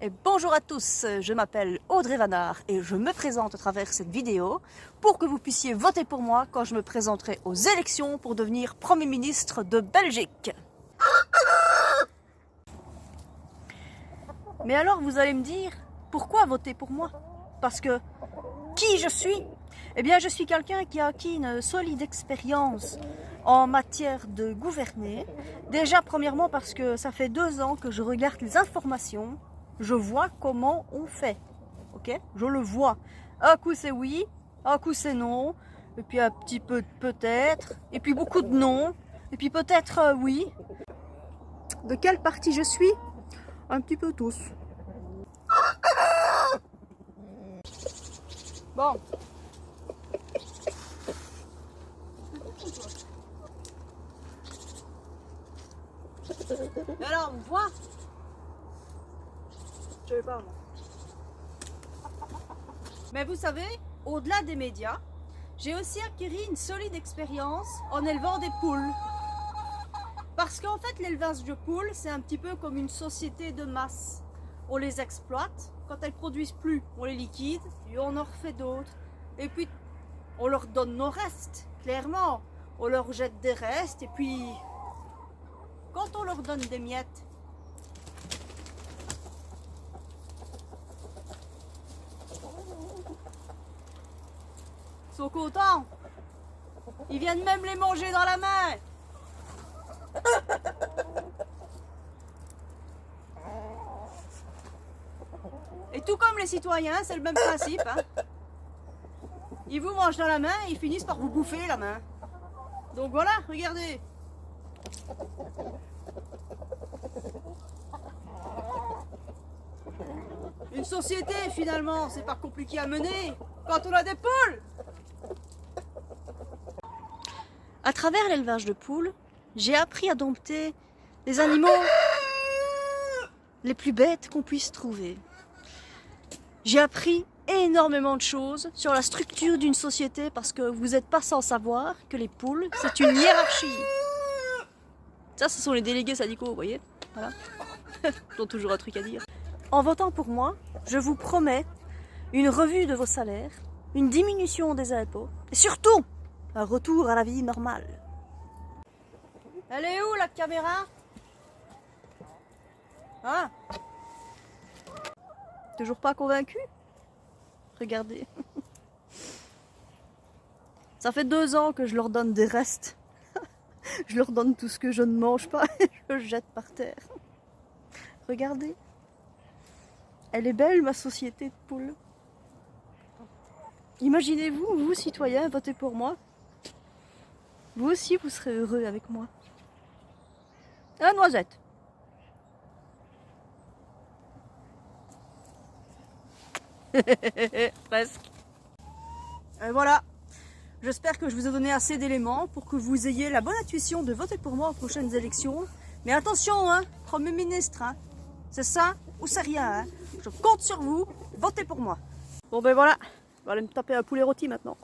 Et bonjour à tous, je m'appelle Audrey Vanard et je me présente à travers cette vidéo pour que vous puissiez voter pour moi quand je me présenterai aux élections pour devenir Premier ministre de Belgique. Mais alors vous allez me dire, pourquoi voter pour moi? Parce que qui je suis? Eh bien je suis quelqu'un qui a acquis une solide expérience en matière de gouverner. Déjà premièrement parce que ça fait 2 ans que je regarde les informations. Je vois comment on fait, ok? Je le vois. Un coup c'est oui, un coup c'est non, et puis un petit peu de peut-être, et puis beaucoup de non, et puis peut-être oui. De quel parti je suis? Un petit peu tous. Bon. Alors, on voit. Je vais pas, moi. Mais vous savez, au-delà des médias, j'ai aussi acquis une solide expérience en élevant des poules. Parce qu'en fait, l'élevage de poules, c'est un petit peu comme une société de masse. On les exploite, quand elles produisent plus, on les liquide, et on en refait d'autres. Et puis, on leur donne nos restes, clairement. On leur jette des restes, et puis, quand on leur donne des miettes, ils sont contents. Ils viennent même les manger dans la main. Et tout comme les citoyens, c'est le même principe. Hein. Ils vous mangent dans la main et ils finissent par vous bouffer la main. Donc voilà, regardez. Une société, finalement, c'est pas compliqué à mener quand on a des poules. À travers l'élevage de poules, j'ai appris à dompter les animaux les plus bêtes qu'on puisse trouver. J'ai appris énormément de choses sur la structure d'une société parce que vous n'êtes pas sans savoir que les poules, c'est une hiérarchie. Ça, ce sont les délégués syndicaux, vous voyez. Voilà. Ils ont toujours un truc à dire. En votant pour moi, je vous promets une revue de vos salaires, une diminution des impôts et surtout un retour à la vie normale. Elle est où la caméra? Hein? Toujours pas convaincu? Regardez. Ça fait 2 ans que je leur donne des restes. Je leur donne tout ce que je ne mange pas et je le jette par terre. Regardez. Elle est belle, ma société de poules. Imaginez-vous, vous citoyens, votez pour moi. Vous aussi, vous serez heureux avec moi. La noisette. Presque. Et voilà. J'espère que je vous ai donné assez d'éléments pour que vous ayez la bonne intuition de voter pour moi aux prochaines élections. Mais attention, hein, Premier ministre, hein, c'est ça ou c'est rien. Hein. Je compte sur vous, votez pour moi. Bon ben voilà, je vais aller me taper un poulet rôti maintenant.